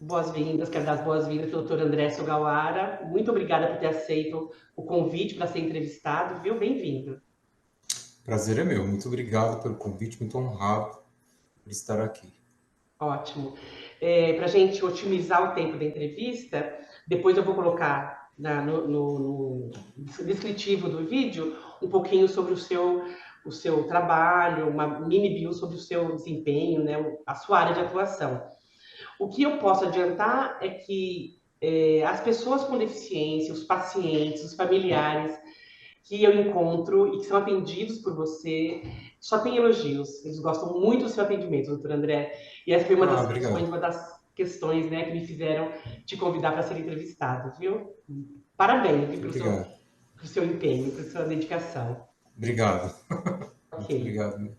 boas-vindas, quero dar as boas-vindas ao doutor André Sugawara. Muito obrigada por ter aceito o convite para ser entrevistado, viu? Bem-vindo. Prazer é meu. Muito obrigado pelo convite, muito honrado por estar aqui. Ótimo. Para a gente otimizar o tempo da entrevista, depois eu vou colocar no descritivo do vídeo um pouquinho sobre o seu trabalho, uma mini bio sobre o seu desempenho, né, a sua área de atuação. O que eu posso adiantar é que as pessoas com deficiência, os pacientes, os familiares que eu encontro e que são atendidos por você, só tem elogios. Eles gostam muito do seu atendimento, doutor André. E essa foi uma das razões, Obrigado. uma das questões, né, que me fizeram te convidar para ser entrevistado, viu? Parabéns, viu, Muito obrigado. pro seu empenho, por sua dedicação. Obrigado. Ok. Muito obrigado.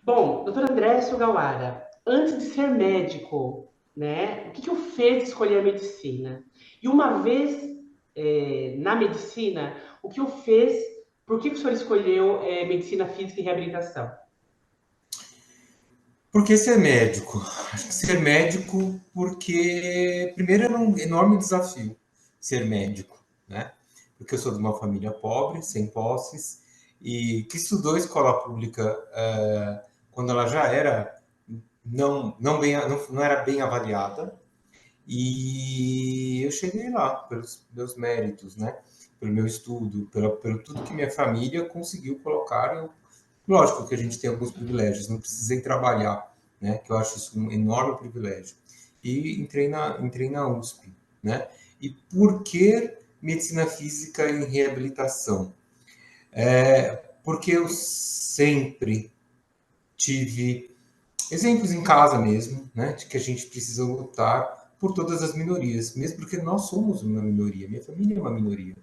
Bom, doutor André Sugawara, antes de ser médico, né, o que o fez escolher a medicina? E uma vez na medicina, o que o fez, por que o senhor escolheu medicina física e reabilitação? Por que ser médico? Acho que ser médico porque, primeiro, era um enorme desafio ser médico, né? Porque eu sou de uma família pobre, sem posses, e que estudou escola pública quando ela já era não era bem avaliada. E eu cheguei lá pelos meus méritos, né? Pelo meu estudo, pelo tudo que minha família conseguiu colocar. Lógico que a gente tem alguns privilégios, não precisei trabalhar, né? Que eu acho isso um enorme privilégio. E entrei na USP, né? E por que medicina física em reabilitação? Porque eu sempre tive exemplos em casa mesmo, né, de que a gente precisa lutar por todas as minorias, mesmo porque nós somos uma minoria, minha família é uma minoria,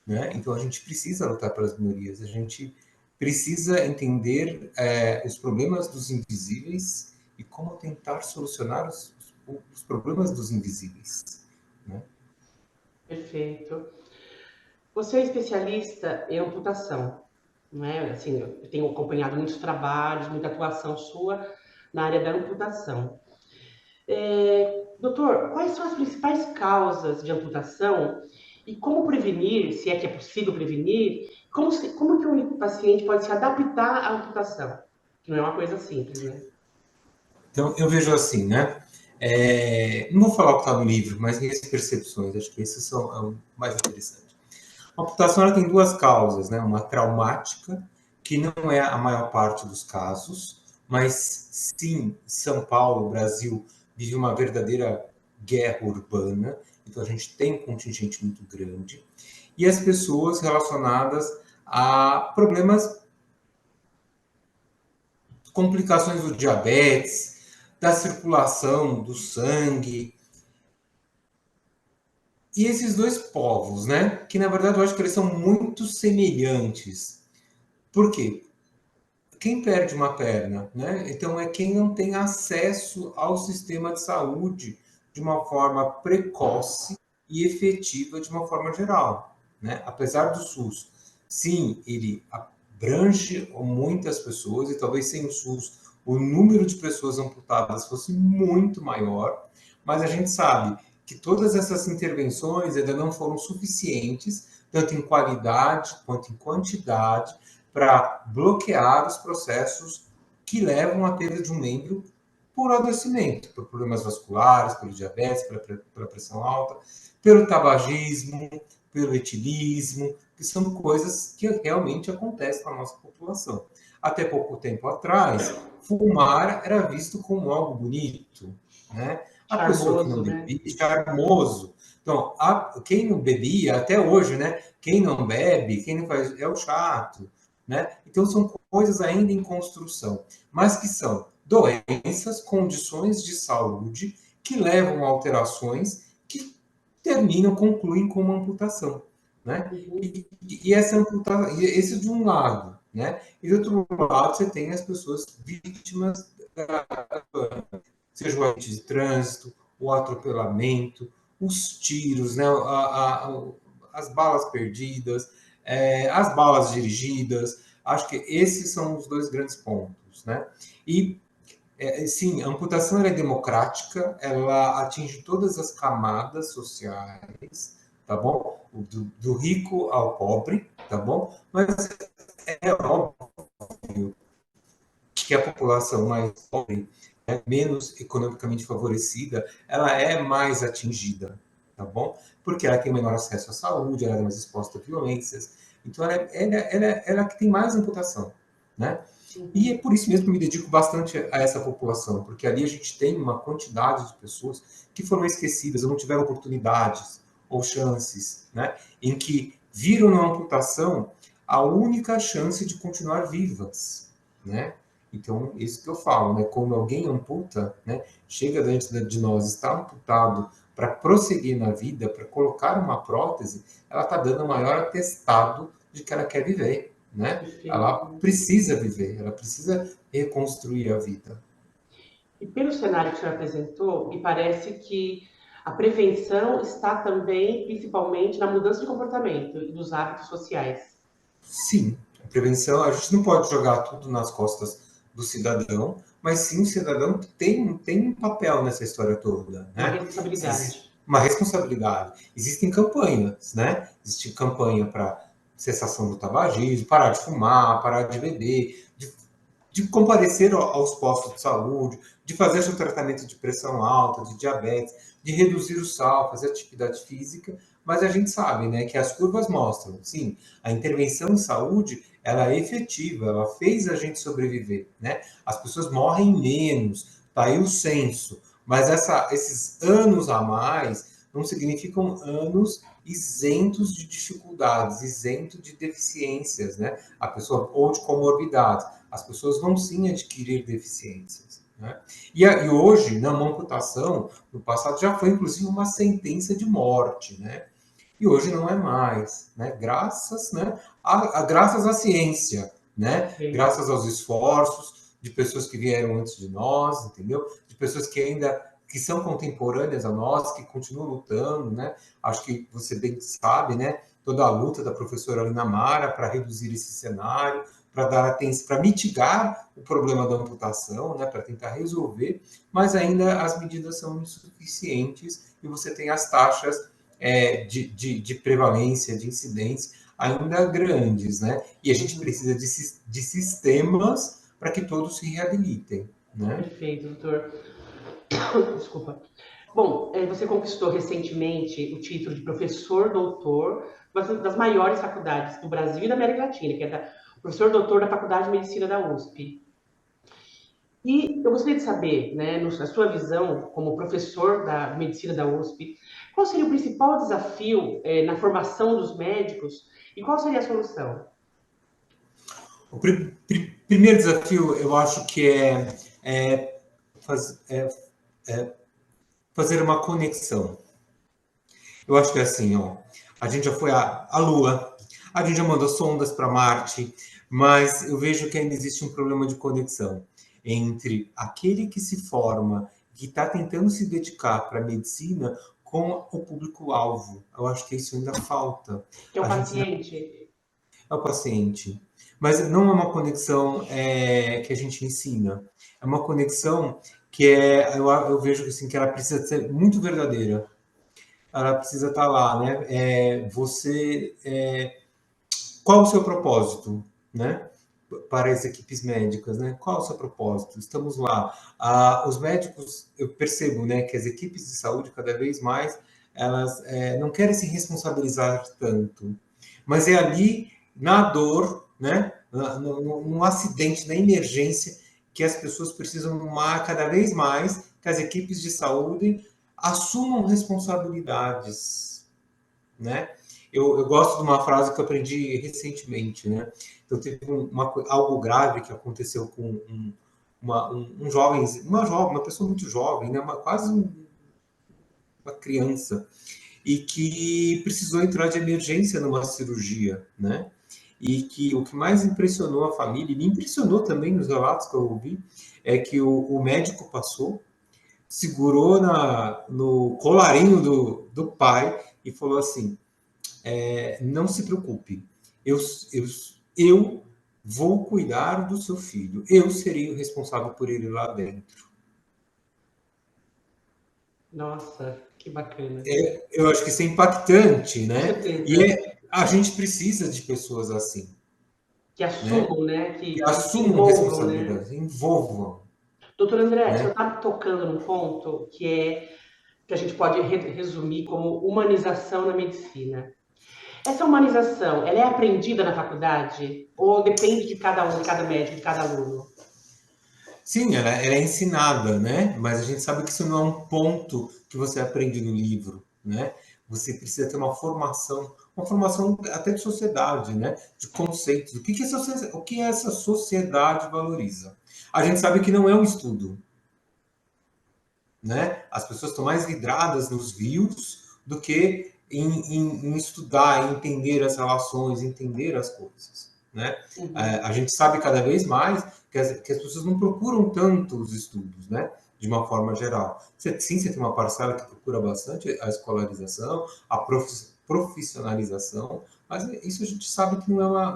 né? Então a gente precisa lutar pelas minorias, a gente precisa entender os problemas dos invisíveis e como tentar solucionar os problemas dos invisíveis, né? Perfeito. Você é especialista em amputação, não é? Assim, eu tenho acompanhado muitos trabalhos, muita atuação sua na área da amputação. Doutor, quais são as principais causas de amputação e como prevenir, se é que é possível prevenir, como que o paciente pode se adaptar à amputação? Que não é uma coisa simples, né? Então eu vejo assim, né? Não vou falar o que está no livro, mas minhas percepções, acho que esses são o mais interessante. A amputação ela tem duas causas, né? Uma traumática, que não é a maior parte dos casos, mas sim, São Paulo, Brasil, vive uma verdadeira guerra urbana, então a gente tem um contingente muito grande, e as pessoas relacionadas a problemas, complicações do diabetes, da circulação do sangue, e esses dois povos, né? Que na verdade eu acho que eles são muito semelhantes. Por quê? Quem perde uma perna, né? Então é quem não tem acesso ao sistema de saúde de uma forma precoce e efetiva de uma forma geral, né? Apesar do SUS, sim, ele abrange muitas pessoas e talvez sem o SUS o número de pessoas amputadas fosse muito maior, mas a gente sabe que todas essas intervenções ainda não foram suficientes, tanto em qualidade quanto em quantidade, para bloquear os processos que levam à perda de um membro por adoecimento, por problemas vasculares, pelo diabetes, pela pressão alta, pelo tabagismo, pelo etilismo, que são coisas que realmente acontecem na nossa população. Até pouco tempo atrás, fumar era visto como algo bonito, né? A pessoa que não Charmoso, né? bebia, charmoso. Então, quem não bebia, até hoje, né? Quem não bebe, quem não faz, é o chato, né? Então, são coisas ainda em construção, mas que são doenças, condições de saúde que levam a alterações que concluem com uma amputação, né? Uhum. E essa amputação, esse de um lado, né? E do outro lado você tem as pessoas vítimas seja o acidente de trânsito, o atropelamento, os tiros, né? As balas perdidas, as balas dirigidas. Acho que esses são os dois grandes pontos, né? E sim, a amputação ela é democrática, ela atinge todas as camadas sociais, tá bom? Do rico ao pobre, tá bom? Mas é óbvio que a população mais pobre, menos economicamente favorecida, ela é mais atingida, tá bom? Porque ela tem menor acesso à saúde, ela é mais exposta a violências, então ela é que tem mais amputação, né? E é por isso mesmo que eu me dedico bastante a essa população, porque ali a gente tem uma quantidade de pessoas que foram esquecidas, ou não tiveram oportunidades ou chances, né? Em que viram na amputação a única chance de continuar vivas, né? Então, isso que eu falo, né? Quando alguém amputa, né? Chega diante de nós, está amputado para prosseguir na vida, para colocar uma prótese, ela está dando o maior atestado de que ela quer viver, né? Ela Perfeito. precisa viver, ela precisa reconstruir a vida. E pelo cenário que o senhor apresentou, me parece que a prevenção está também, principalmente, na mudança de comportamento e dos hábitos sociais. Sim, a prevenção, a gente não pode jogar tudo nas costas do cidadão, mas sim o cidadão tem um papel nessa história toda, Uma né? responsabilidade. Uma responsabilidade. Existem campanhas, né? Existe campanha para cessação do tabagismo, parar de fumar, parar de beber, de comparecer aos postos de saúde, de fazer seu tratamento de pressão alta, de diabetes, de reduzir o sal, fazer atividade física, mas a gente sabe, né, que as curvas mostram, sim, a intervenção em saúde, ela é efetiva, ela fez a gente sobreviver, né? As pessoas morrem menos, tá aí o censo, mas esses anos a mais não significam anos isentos de dificuldades, isentos de deficiências, né? A pessoa ou de comorbidades. As pessoas vão sim adquirir deficiências, né? E hoje, na amputação, no passado já foi inclusive uma sentença de morte, né? E hoje não é mais, né? Graças à ciência, né? Perfeito. Graças aos esforços de pessoas que vieram antes de nós, entendeu? De pessoas que ainda que são contemporâneas a nós, que continuam lutando, né? Acho que você bem sabe, né? Toda a luta da professora Lina Mara para reduzir esse cenário, para dar atenção, para mitigar o problema da amputação, né? Para tentar resolver, mas ainda as medidas são insuficientes e você tem as taxas de prevalência, de incidência ainda grandes, né? E a gente Uhum. precisa de sistemas para que todos se reabilitem, né? Perfeito, doutor. Desculpa. Bom, você conquistou recentemente o título de professor doutor das maiores faculdades do Brasil e da América Latina, que é professor doutor da Faculdade de Medicina da USP. E eu gostaria de saber, né, na sua visão, como professor da medicina da USP, qual seria o principal desafio na formação dos médicos e qual seria a solução? O primeiro desafio, eu acho que é, faz, é, é fazer uma conexão. Eu acho que é assim, ó, a gente já foi à Lua, a gente já mandou sondas para Marte, mas eu vejo que ainda existe um problema de conexão entre aquele que se forma, que está tentando se dedicar para a medicina, com o público-alvo. Eu acho que isso ainda falta. Que é o A gente ainda paciente. é o paciente. Mas não é uma conexão que a gente ensina. É uma conexão que eu vejo assim, que ela precisa ser muito verdadeira. Ela precisa estar lá, né? Qual o seu propósito, né? Para as equipes médicas, né? Qual o seu propósito? Estamos lá. Os médicos, eu percebo, né, que as equipes de saúde cada vez mais elas não querem se responsabilizar tanto, mas é ali na dor, né? No acidente, na emergência, que as pessoas precisam cada vez mais que as equipes de saúde assumam responsabilidades, né? Eu gosto de uma frase que eu aprendi recentemente, né? Então, teve algo grave que aconteceu com um jovem, uma pessoa muito jovem, né? Quase uma criança, e que precisou entrar de emergência numa cirurgia, né? E que o que mais impressionou a família, e me impressionou também nos relatos que eu ouvi, é que o médico passou, segurou no colarinho do pai e falou assim: não se preocupe, eu, eu vou cuidar do seu filho, eu serei o responsável por ele lá dentro. Nossa, que bacana. Eu acho que isso é impactante, Com né? certeza. E a gente precisa de pessoas assim, Que né? assumam, né? Que Que se assumam envolvam, né? responsabilidades, envolvam, Doutor André, o senhor né? está tocando num ponto que a gente pode resumir como humanização na medicina. Essa humanização, ela é aprendida na faculdade ou depende de cada um, de cada médico, de cada aluno? Sim, ela é ensinada, né? Mas a gente sabe que isso não é um ponto que você aprende no livro, né? Você precisa ter uma formação até de sociedade, né? De conceitos. O que essa sociedade valoriza? A gente sabe que não é um estudo, né? As pessoas estão mais vidradas nos views do que em estudar, em entender as relações, entender as coisas, né? Uhum. A gente sabe cada vez mais que as pessoas não procuram tanto os estudos, né? De uma forma geral. Sim, você tem uma parcela que procura bastante a escolarização, a profissionalização, mas isso a gente sabe que não é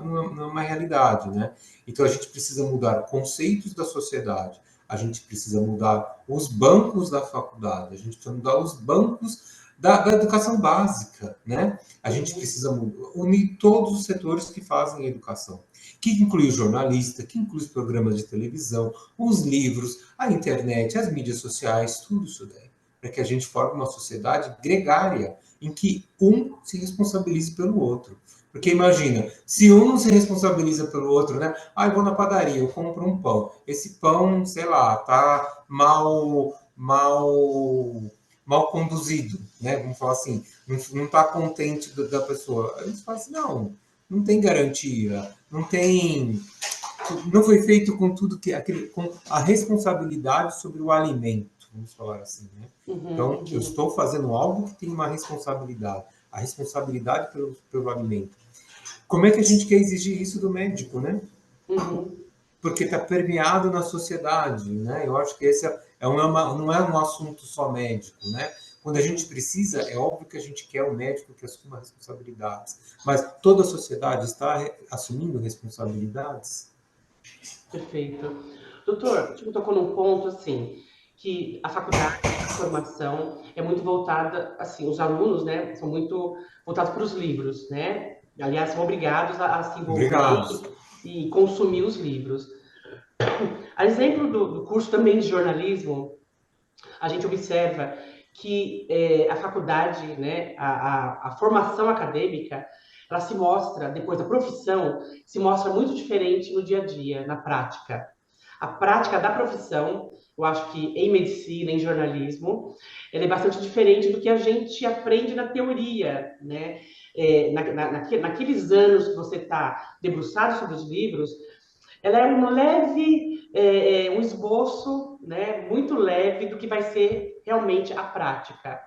uma realidade, né? Então a gente precisa mudar conceitos da sociedade, a gente precisa mudar os bancos da faculdade, a gente precisa mudar os bancos da educação básica, né? A gente Uhum. precisa unir todos os setores que fazem a educação, que inclui o jornalista, que inclui os programas de televisão, os livros, a internet, as mídias sociais, tudo isso daí, para que a gente forme uma sociedade gregária, em que um se responsabilize pelo outro. Porque imagina, se um não se responsabiliza pelo outro, né? Ah, eu vou na padaria, eu compro um pão. Esse pão, sei lá, tá mal conduzido, né? Vamos falar assim, não está contente da pessoa. Aí você fala assim, não tem garantia, não foi feito com tudo com a responsabilidade sobre o alimento, vamos falar assim, né? Uhum. Então, eu Uhum. estou fazendo algo que tem uma responsabilidade, a responsabilidade pelo alimento. Como é que a gente quer exigir isso do médico, né? Uhum. Porque está permeado na sociedade, né? Eu acho que esse não é um assunto só médico, né? Quando a gente Uhum. precisa, é óbvio que a gente quer um médico que assuma responsabilidades, mas toda a sociedade está assumindo responsabilidades? Perfeito. Doutor, o senhor tocou num ponto assim, que a faculdade, a formação é muito voltada, assim, os alunos, né, são muito voltados para os livros, né? Aliás, são obrigados a se envolver Obrigado. e consumir os livros. A exemplo do curso também de jornalismo, a gente observa que a faculdade, né, a formação acadêmica, ela se mostra, depois da profissão, se mostra muito diferente no dia a dia, na prática. A prática da profissão, eu acho que em medicina, em jornalismo, ela é bastante diferente do que a gente aprende na teoria, né? Naqueles anos que você está debruçado sobre os livros, ela é um leve, um esboço, né, muito leve do que vai ser realmente a prática.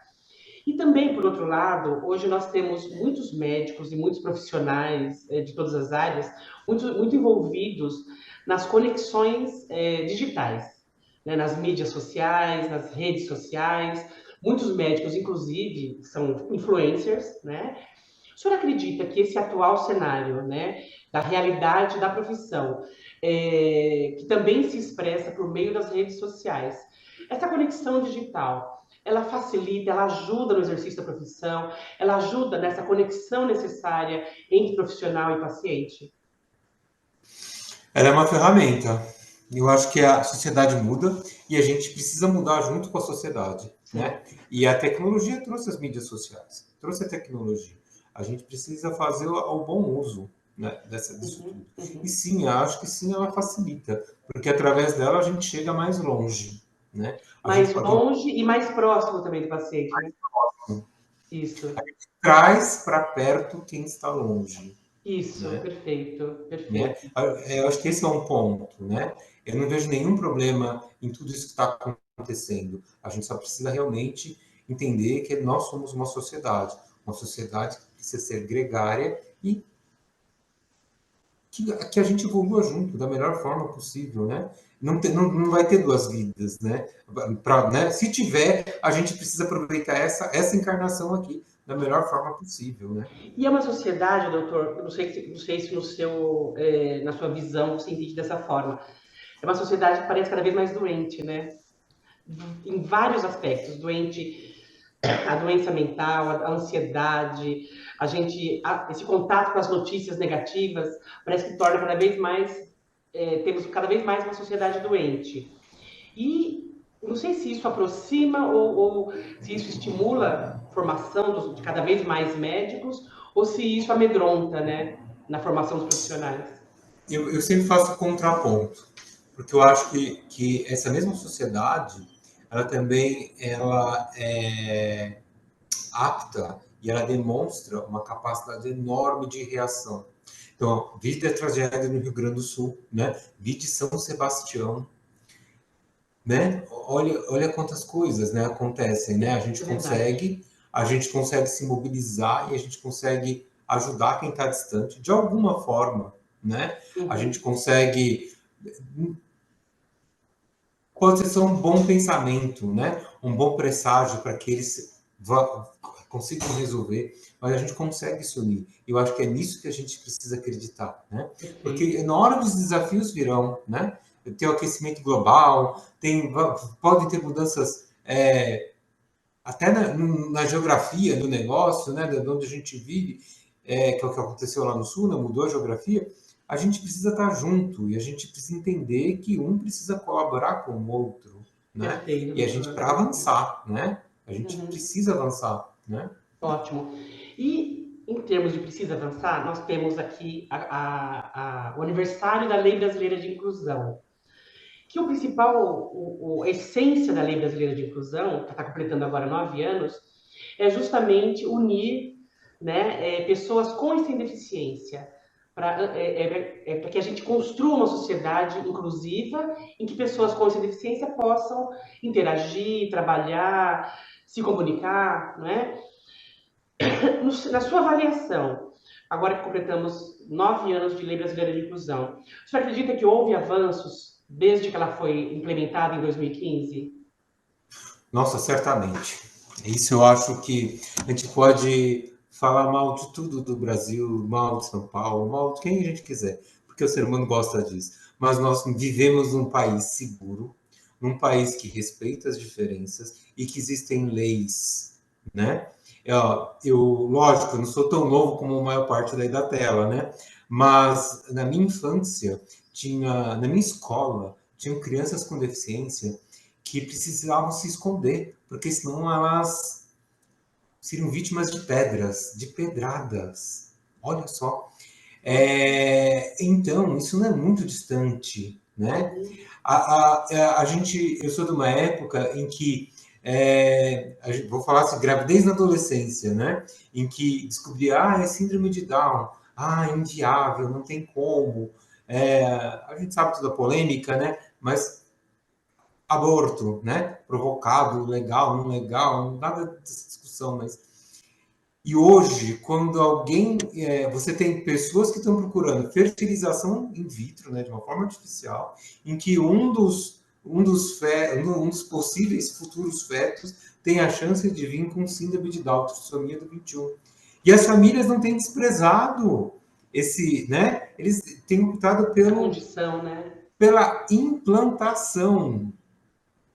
E também, por outro lado, hoje nós temos muitos médicos e muitos profissionais de todas as áreas muito envolvidos nas conexões digitais, né, nas mídias sociais, nas redes sociais. Muitos médicos, inclusive, são influencers, né? O senhor acredita que esse atual cenário, né, da realidade da profissão, que também se expressa por meio das redes sociais, essa conexão digital, ela facilita, ela ajuda no exercício da profissão, ela ajuda nessa conexão necessária entre profissional e paciente? Ela é uma ferramenta. Eu acho que a sociedade muda e a gente precisa mudar junto com a sociedade, né? Certo. E a tecnologia trouxe as mídias sociais, trouxe a tecnologia. A gente precisa fazer o bom uso, né, disso Uhum, tudo. E uhum. sim, eu acho que sim, ela facilita, porque através dela a gente chega mais longe, né? A gente Mais pode longe e mais próximo também do paciente, né? Isso, traz para perto quem está longe, isso, né? perfeito, Né? perfeito. Eu acho que esse é um ponto, né? Eu não vejo nenhum problema em tudo isso que está acontecendo. A gente só precisa realmente entender que nós somos uma sociedade que precisa ser gregária e que a gente evolua junto da melhor forma possível, né? Não vai ter duas vidas, né? Se tiver, a gente precisa aproveitar essa encarnação aqui da melhor forma possível, né? E é uma sociedade, doutor, não sei se no seu, na sua visão você entende dessa forma, é uma sociedade que parece cada vez mais doente, né? Em vários aspectos, doente, a doença mental, a ansiedade, esse contato com as notícias negativas, parece que torna cada vez mais, temos cada vez mais uma sociedade doente. E não sei se isso aproxima ou se isso estimula a formação de cada vez mais médicos ou se isso amedronta, né, na formação dos profissionais. Eu sempre faço contraponto, porque eu acho que essa mesma sociedade, ela também ela é apta e ela demonstra uma capacidade enorme de reação. Então, vide a tragédia no Rio Grande do Sul, né? Vide São Sebastião, né? Olha quantas coisas, né, acontecem, né? É verdade. A gente consegue se mobilizar e a gente consegue ajudar quem está distante de alguma forma, né? A gente Uhum. consegue pode ser só um bom pensamento, né? Um bom presságio para que eles consigam resolver, mas a gente consegue se unir. Eu acho que é nisso que a gente precisa acreditar, né? Perfeito. Porque na hora dos desafios virão, né? Tem o aquecimento global, podem ter mudanças até na geografia do negócio, né? De onde a gente vive, que é o que aconteceu lá no sul, né? Mudou a geografia. A gente precisa estar junto e a gente precisa entender que um precisa colaborar com o outro, né? Perfeito, E a gente doutor. para Perfeito. avançar, né? A gente Uhum. precisa avançar, né? Ótimo. E em termos de precisa avançar, nós temos aqui o aniversário da Lei Brasileira de Inclusão, que o principal, a essência da Lei Brasileira de Inclusão, que está completando agora 9 anos, é justamente unir, né, pessoas com e sem deficiência, para que a gente construa uma sociedade inclusiva em que pessoas com e sem deficiência possam interagir, trabalhar, se comunicar, não é? Na sua avaliação, agora que completamos 9 anos de Lei Brasileira de Inclusão, o senhor acredita que houve avanços desde que ela foi implementada em 2015? Nossa, certamente. Isso eu acho que a gente pode falar mal de tudo do Brasil, mal de São Paulo, mal de quem a gente quiser, porque o ser humano gosta disso. Mas nós vivemos num país seguro, num país que respeita as diferenças e que existem leis, né? Lógico, eu não sou tão novo como a maior parte daí da tela, né? Mas na minha infância, na minha escola, tinham crianças com deficiência que precisavam se esconder, porque senão elas seriam vítimas de pedras, de pedradas. Olha só. Então, isso não é muito distante, né? Uhum. A gente, eu sou de uma época em que vou falar assim, gravidez na adolescência, né? Em que descobri, é síndrome de Down, é inviável, não tem como. A gente sabe toda a polêmica, né? Mas aborto, né? Provocado, legal, não legal, nada dessa discussão, mas e hoje, quando você tem pessoas que estão procurando fertilização in vitro, né, de uma forma artificial, em que um dos possíveis futuros fetos tem a chance de vir com síndrome de Down, trissomia do 21. E as famílias não têm desprezado né? Eles têm optado A condição, né? pela implantação,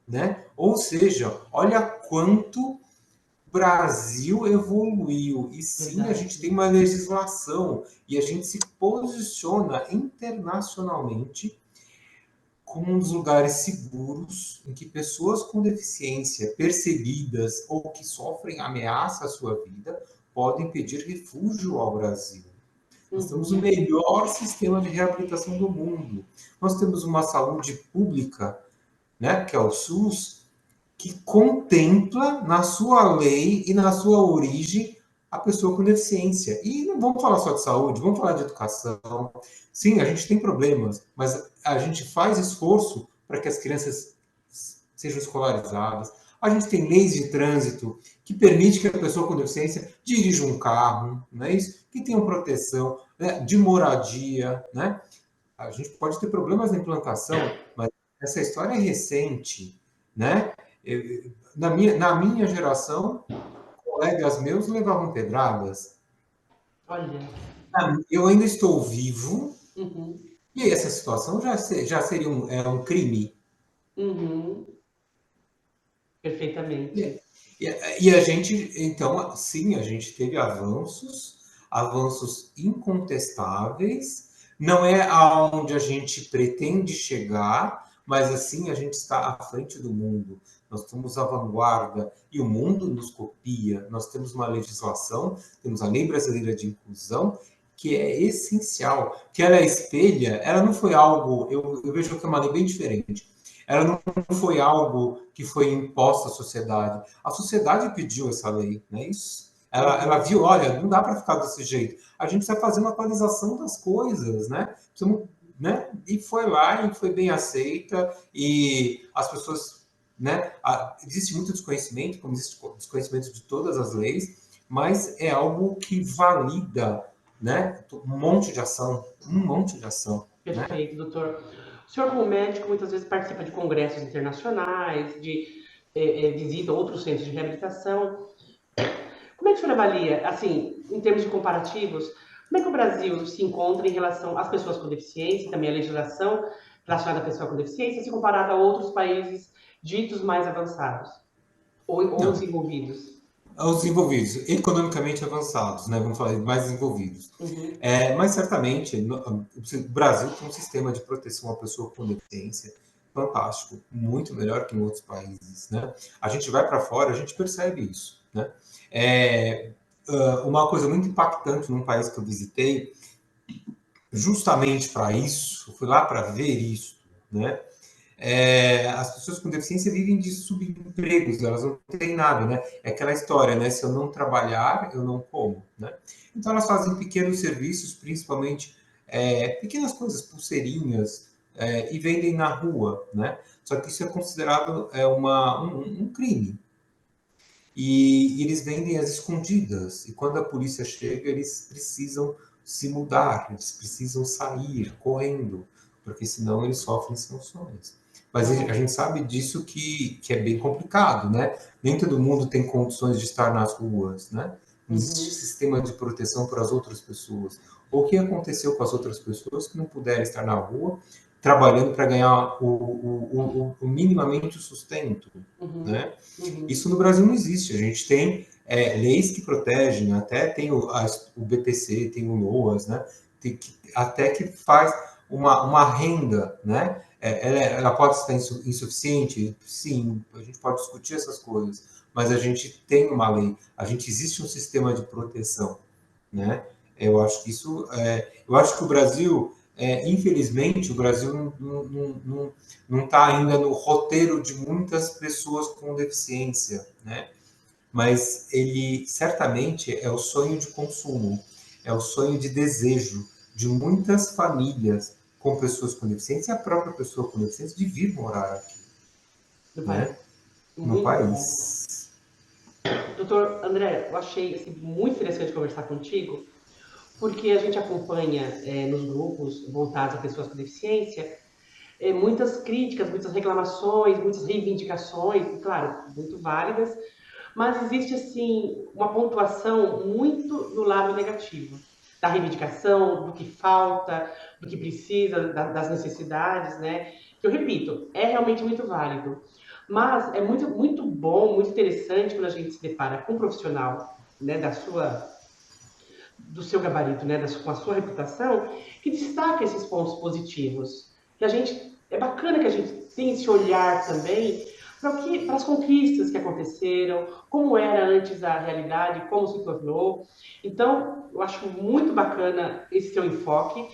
né? Ou seja, olha quanto o Brasil evoluiu. E sim, a gente Verdade. tem uma legislação e a gente se posiciona internacionalmente como um dos lugares seguros em que pessoas com deficiência percebidas ou que sofrem ameaça à sua vida podem pedir refúgio ao Brasil. Nós temos o Uhum. melhor sistema de reabilitação do mundo. Nós temos uma saúde pública, né, que é o SUS, que contempla na sua lei e na sua origem a pessoa com deficiência. E não vamos falar só de saúde, vamos falar de educação. Sim, a gente tem problemas, mas a gente faz esforço para que as crianças sejam escolarizadas. A gente tem leis de trânsito que permite que a pessoa com deficiência dirija um carro, não é isso? Que tenham proteção, né, de moradia, né? A gente pode ter problemas na implantação, mas essa história é recente, né? Na minha geração, colegas meus levavam pedradas. Olha. Eu ainda estou vivo, Uhum. e essa situação já seria um crime. Uhum. E, Perfeitamente. e a gente, então, sim, a gente teve avanços, avanços incontestáveis. Não é aonde a gente pretende chegar, mas assim a gente está à frente do mundo. Nós somos a vanguarda e o mundo nos copia. Nós temos uma legislação, temos a Lei Brasileira de Inclusão, que é essencial, que ela espelha, ela não foi algo, eu vejo que é uma lei bem diferente. Ela não foi algo que foi imposto à sociedade. A sociedade pediu essa lei, não é isso? Ela Uhum. viu, olha, não dá para ficar desse jeito. A gente precisa fazer uma atualização das coisas, né? Precisamos, né? E foi lá e foi bem aceita e as pessoas, né? Existe muito desconhecimento, como existe desconhecimento de todas as leis, mas é algo que valida, né? Um monte de ação, né? Perfeito, doutor. O senhor, como médico, muitas vezes participa de congressos internacionais, de visita outros centros de reabilitação. Como é que o senhor avalia, assim, em termos de comparativos, como é que o Brasil se encontra em relação às pessoas com deficiência, também a legislação relacionada à pessoa com deficiência, se comparada a outros países ditos mais avançados ou Não, desenvolvidos? aos desenvolvidos, economicamente avançados, né? Vamos falar de mais desenvolvidos. Uhum, Mas certamente o Brasil tem um sistema de proteção à pessoa com deficiência fantástico, muito melhor que em outros países, né? A gente vai para fora, a gente percebe isso, né? É, uma coisa muito impactante num país que eu visitei, justamente para isso, fui lá para ver isso, né? As pessoas com deficiência vivem de subempregos, elas não têm nada, né? É aquela história, né? Se eu não trabalhar, eu não como, né? Então elas fazem pequenos serviços, principalmente pequenas coisas, pulseirinhas, e vendem na rua, né? Só que isso é considerado um crime. E eles vendem às escondidas. E quando a polícia chega, eles precisam se mudar, eles precisam sair correndo, porque senão eles sofrem sanções. Mas a uhum, gente sabe disso que é bem complicado, né? Nem todo mundo tem condições de estar nas ruas, né? Não existe uhum. sistema de proteção para as outras pessoas. O que aconteceu com as outras pessoas que não puderam estar na rua trabalhando para ganhar o minimamente o sustento, Uhum, né? uhum, Isso no Brasil não existe. A gente tem leis que protegem, até tem o BPC, tem o LOAS, né? Até que faz uma renda, né? Ela pode estar insuficiente? Sim, a gente pode discutir essas coisas, mas a gente tem uma lei, a gente existe um sistema de proteção, né? Eu acho que o Brasil, infelizmente, o Brasil não está ainda no roteiro de muitas pessoas com deficiência, né? Mas ele certamente é o sonho de consumo, é o sonho de desejo de muitas famílias com pessoas com deficiência e a própria pessoa com deficiência de vir morar aqui, do país. né? No Muito bom. país. Doutor André, eu achei assim, muito interessante conversar contigo, porque a gente acompanha nos grupos voltados a pessoas com deficiência muitas críticas, muitas reclamações, muitas reivindicações, e, claro, muito válidas, mas existe assim uma pontuação muito no lado negativo da reivindicação, do que falta, do que precisa, das necessidades, né? Que eu repito, é realmente muito válido, mas é muito muito bom, muito interessante quando a gente se depara com um profissional, né, da sua do seu gabarito, né, com a sua reputação, que destaca esses pontos positivos. Que a gente é bacana que a gente tenha esse olhar também para as conquistas que aconteceram, como era antes a realidade, como se tornou. Então, eu acho muito bacana esse seu enfoque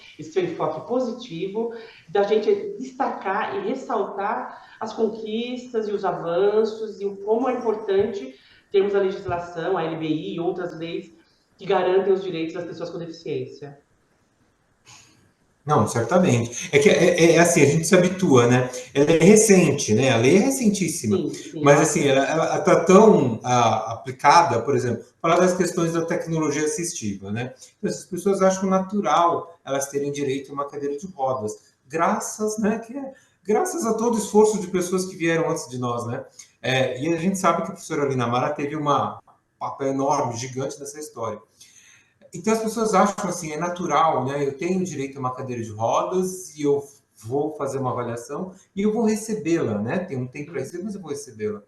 positivo, da gente destacar e ressaltar as conquistas e os avanços e o como é importante termos a legislação, a LBI e outras leis que garantem os direitos das pessoas com deficiência. Não, certamente. É assim, a gente se habitua, né? Ela é recente, né? A lei é recentíssima. Sim, sim, Mas, ela assim, ela está tão aplicada, por exemplo, falar das questões da tecnologia assistiva, né? Então, as pessoas acham natural elas terem direito a uma cadeira de rodas, graças, né? Graças a todo o esforço de pessoas que vieram antes de nós, né? E a gente sabe que a professora Lina Mara teve papel enorme, gigante nessa história. Então as pessoas acham assim, é natural, né? Eu tenho direito a uma cadeira de rodas e eu vou fazer uma avaliação e eu vou recebê-la, né? Tem um tempo para receber, mas eu vou recebê-la.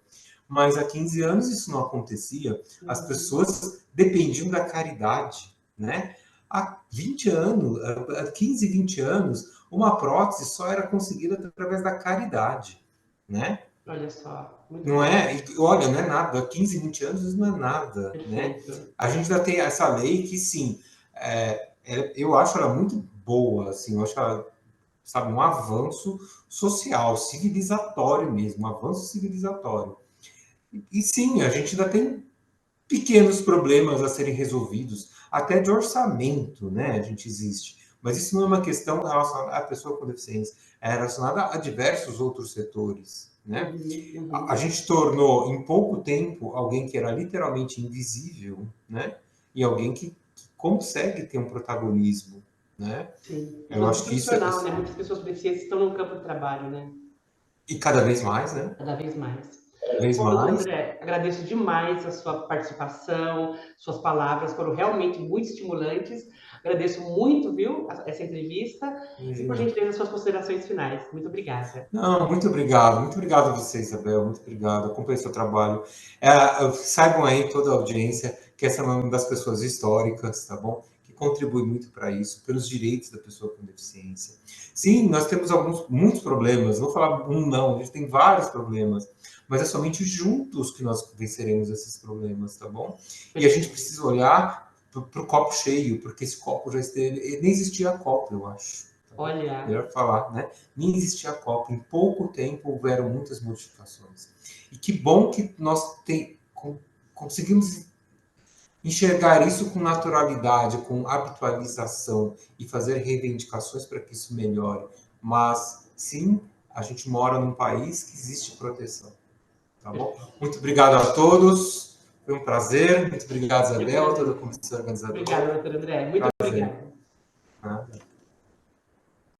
Mas há 15 anos isso não acontecia. As pessoas dependiam da caridade, né? Há 20 anos, há 15, 20 anos, uma prótese só era conseguida através da caridade, né? Olha só, muito Não bom. é? Olha, não é nada. Há 15, 20 anos isso não é nada, né? Perfeito. A gente ainda tem essa lei que, sim, eu acho ela muito boa, assim, eu acho ela, sabe, um avanço social, civilizatório mesmo, um avanço civilizatório. E sim, a gente ainda tem pequenos problemas a serem resolvidos, até de orçamento, né? A gente existe. Mas isso não é uma questão relacionada à pessoa com deficiência, é relacionada a diversos outros setores, né? Uhum, A uhum. gente tornou em pouco tempo alguém que era literalmente invisível, né? E alguém que consegue ter um protagonismo, né? Sim. Eu Inclusive acho que isso é, profissional, né? Muitas pessoas com deficiência estão no campo do trabalho, né? e cada vez mais, né? Cada vez mais. Cada vez Bom, doutor mais. André, agradeço demais a sua participação, suas palavras foram realmente muito estimulantes. Agradeço muito, viu, essa entrevista e, por Imagina. gentileza, suas considerações finais. Muito obrigada. Não, muito obrigado a você, Isabel, muito obrigado, acompanhe seu trabalho. Saibam aí, toda a audiência, que essa é uma das pessoas históricas, tá bom? Que contribui muito para isso, pelos direitos da pessoa com deficiência. Sim, nós temos muitos problemas, não vou falar um não, a gente tem vários problemas, mas é somente juntos que nós venceremos esses problemas, tá bom? E a gente Perfeito. precisa olhar para o copo cheio, porque esse copo já esteve, nem existia copo, eu acho. Tá bom? Olha, Melhor falar, né? Nem existia a Copa. Em pouco tempo houveram muitas modificações. E que bom que nós conseguimos enxergar isso com naturalidade, com habitualização e fazer reivindicações para que isso melhore. Mas, sim, a gente mora num país que existe proteção. Tá bom? perfeito. Muito obrigado a todos. Foi um prazer. Muito obrigado, Eu que Isabel, toda a agradeço. comissão organizadora. Obrigada, doutor André. Muito Prazer. obrigada. Tá?